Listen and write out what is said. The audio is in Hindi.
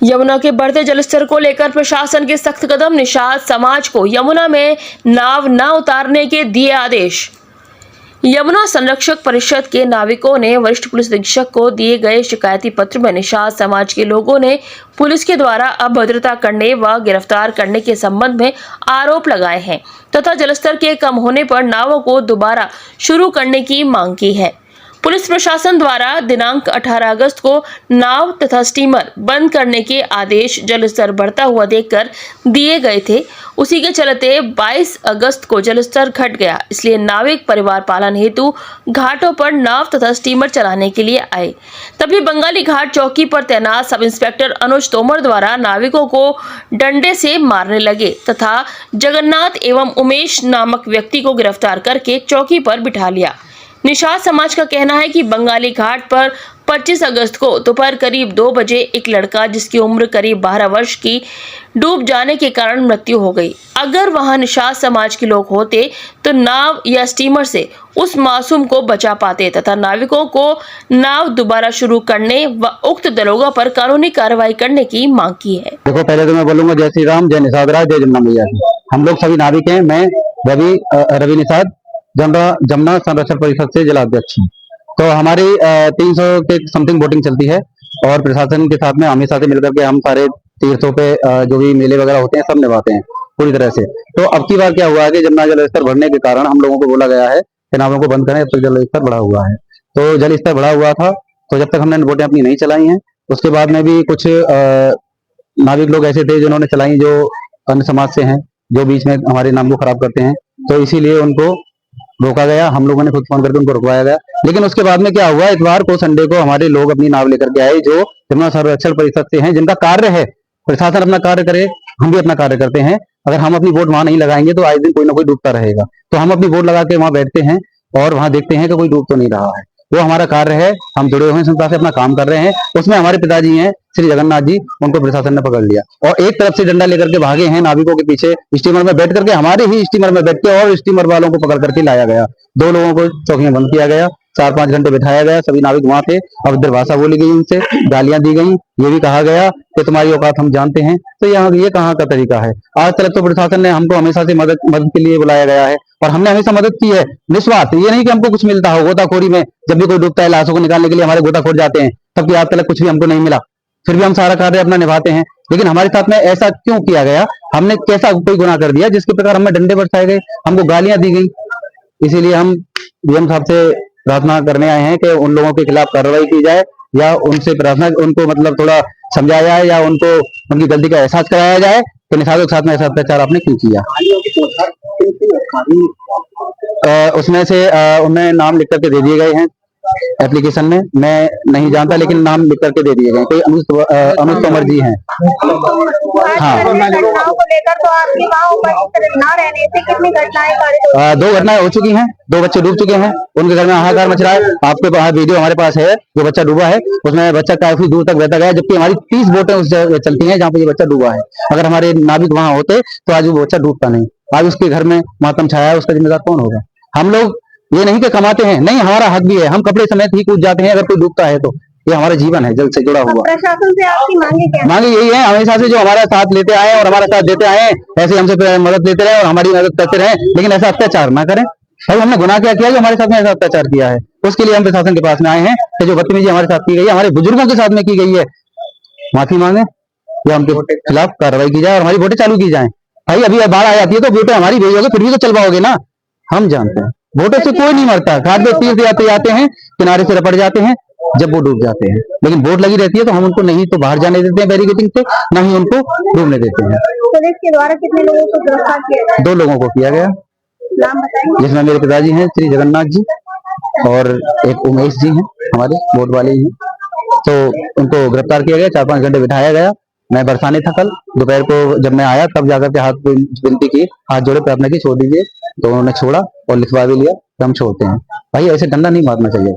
यमुना के बढ़ते जलस्तर को लेकर प्रशासन के सख्त कदम, निषाद समाज को यमुना में नाव न उतारने के दिए आदेश। यमुना संरक्षक परिषद के नाविकों ने वरिष्ठ पुलिस अधीक्षक को दिए गए शिकायती पत्र में निषाद समाज के लोगों ने पुलिस के द्वारा अभद्रता करने व गिरफ्तार करने के संबंध में आरोप लगाए हैं तथा जलस्तर के कम होने पर नावों को दोबारा शुरू करने की मांग की है। पुलिस प्रशासन द्वारा दिनांक 18 अगस्त को नाव तथा स्टीमर बंद करने के आदेश जलस्तर बढ़ता हुआ देखकर दिए गए थे। उसी के चलते 22 अगस्त को जलस्तर घट गया, इसलिए नाविक परिवार पालन हेतु घाटों पर नाव तथा स्टीमर चलाने के लिए आए। तभी बंगाली घाट चौकी पर तैनात सब इंस्पेक्टर अनुज तोमर द्वारा नाविकों को डंडे से मारने लगे तथा जगन्नाथ एवं उमेश नामक व्यक्ति को गिरफ्तार करके चौकी पर बिठा लिया। निषाद समाज का कहना है कि बंगाली घाट पर 25 अगस्त को दोपहर करीब 2 बजे एक लड़का जिसकी उम्र करीब 12 वर्ष की डूब जाने के कारण मृत्यु हो गई। अगर वहां निषाद समाज के लोग होते तो नाव या स्टीमर से उस मासूम को बचा पाते तथा नाविकों को नाव दोबारा शुरू करने व उक्त दरोगा पर कानूनी कार्रवाई करने की मांग की है। देखो, पहले तो मैं बोलूंगा जय श्री राम, जय निषाद राज, जय जमुना मैया। हम लोग सभी नाविक हैं। मैं रवि निषाद जमुना संरक्षण परिषद से जिलाध्यक्ष हूँ। तो हमारी 300 के समथिंग बोटिंग चलती है और प्रशासन के साथ में हमेशा से मिलकर के हम सारे तीर्थों पे जो भी मेले वगैरह होते हैं सब निभाते हैं पूरी तरह से। तो अब की बार क्या हुआ है कि जमुना जल स्तर बढ़ने के कारण हम लोगों को बोला गया है कि नावों को बंद करें, जब तक जल स्तर बढ़ा हुआ है। तो जल स्तर बढ़ा हुआ था, तो जब तक हमने बोटें अपनी नहीं चलाई हैं, उसके बाद में भी कुछ नाविक लोग ऐसे थे जिन्होंने चलाई जो अन्य समाज से हैं, जो बीच में हमारे नाम को खराब करते हैं। तो इसीलिए उनको रोका गया, हम लोगों ने खुद फोन करके उनको रुकवाया गया। लेकिन उसके बाद में क्या हुआ, इतवार को संडे को हमारे लोग अपनी नाव लेकर के आए जो यमुना संरक्षण परिषद से हैं, जिनका कार्य है प्रशासन अपना कार्य करे, हम भी अपना कार्य करते हैं। अगर हम अपनी बोट वहां नहीं लगाएंगे तो आए दिन कोई ना कोई डूबता रहेगा। तो हम अपनी बोट लगा के वहां बैठते हैं और वहां देखते हैं कि कोई डूब तो नहीं रहा है। वो हमारा कार्य है, हम जुड़े हुए हैं, संस्था से अपना काम कर रहे हैं। उसमें हमारे पिताजी हैं श्री जगन्नाथ जी, उनको प्रशासन ने पकड़ लिया और एक तरफ से डंडा लेकर के भागे हैं नाविकों के पीछे। स्टीमर में बैठ करके, हमारे ही स्टीमर में बैठ के और स्टीमर वालों को पकड़ करके लाया गया। 2 लोगों को चौकी में बंद किया गया, 4-5 घंटे बिठाया गया। सभी नाविक वहां थे, अभद्र भाषा बोली गई, उनसे गालियां दी गई, ये भी कहा गया कि तुम्हारी औकात हम जानते हैं। तो यहाँ ये कहाँ का तरीका है? आज तक तो प्रशासन ने हमको हमेशा से मदद के लिए बुलाया गया है और हमने हमेशा मदद की है निस्वार्थ। ये नहीं कि हमको कुछ मिलता हो। गोताखोरी में जब भी कोई डूबता है, लाशों को निकालने के लिए हमारे गोताखोर जाते हैं, तब आज तक कुछ भी हमको नहीं मिला, फिर भी हम सारा कार्य अपना निभाते हैं। लेकिन हमारे साथ में ऐसा क्यों किया गया? हमने कैसा कोई गुनाह कर दिया जिसके प्रकार हमें डंडे बरसाए गए, हमको गालियां दी गई? इसीलिए हम डीएम साहब से प्रार्थना करने आए हैं कि उन लोगों के खिलाफ कार्रवाई की जाए या उनसे प्रार्थना, उनको मतलब थोड़ा समझाया जाए या उनको उनकी गलती का एहसास कराया जाए कि निषादों के साथ में ऐसा अत्याचार आपने क्यों किया। उसमें से उन्हें नाम लिख करके दे दिए गए हैं एप्लीकेशन में, मैं नहीं जानता लेकिन नाम लिख करके दे दिए गए। कोई अनुज तोमर जी हैं। हाँ, तो 2 घटनाएं हो चुकी हैं, 2 बच्चे डूब चुके हैं, उनके घर में हाहाकार मच रहा है। आपके पास वीडियो हमारे पास है, जो बच्चा डूबा है उसमें बच्चा काफी दूर तक बहता गया, जबकि हमारी 30 बोटें उस जगह चलती हैं जहाँ पे ये बच्चा डूबा है। अगर हमारे नाविक वहां होते तो आज वो बच्चा डूबता नहीं। आज उसके घर में मातम छाया है, उसका जिम्मेदार कौन होगा? हम लोग ये नहीं कि कमाते हैं, नहीं, हमारा हक भी है, हम कपड़े समेत ही कूद जाते हैं अगर कोई डूबता है तो। ये हमारा जीवन है जल से जुड़ा हुआ। प्रशासन से आपकी मांगे क्या? मांगे यही है, हमेशा से जो हमारा साथ लेते आए और हमारा साथ देते आए, ऐसे हमसे मदद लेते रहे और हमारी मदद करते रहे, लेकिन ऐसा अत्याचार ना करें। भाई, हमने गुनाह क्या किया जो हमारे साथ में ऐसा अत्याचार किया है? उसके लिए हम प्रशासन के पास में आए हैं कि जो बदतमीजी हमारे साथ की गई है, हमारे बुजुर्गों के साथ में की गई है, माफी मांगे या उनके खिलाफ कार्रवाई की जाए और हमारी बोटें चालू की जाए। भाई, अभी बाढ़ आ जाती है तो बोटें हमारी भेजोगे, फिर भी तो चलवाओगे ना? हम जानते हैं बोटों से कोई नहीं मरता। घाट पे तीर्थ यात्री आते हैं, किनारे से रपट जाते हैं जब वो डूब जाते हैं, लेकिन बोट लगी रहती है तो हम उनको नहीं तो बाहर जाने देते हैं बैरिकेडिंग से, ना ही उनको डूबने देते हैं। पुलिस के द्वारा कितने लोगों को गिरफ्तार किया गया? 2 लोगों को किया गया, नाम बताएंगे? जिसमें मेरे पिताजी हैं श्री जगन्नाथ जी और एक उमेश जी हैं, हमारे बोट वाले ही। तो उनको गिरफ्तार किया गया, 4-5 घंटे बिठाया गया। मैं बरसाने था कल दोपहर को, जब मैं आया तब जाकर के हाथ विनती की, हाथ जोड़े प्रार्थना की छोड़ दीजिए, तो उन्होंने छोड़ा और लिखवा भी लिया कि हम छोड़ते हैं। भाई, ऐसे डंडा नहीं मारना चाहिए।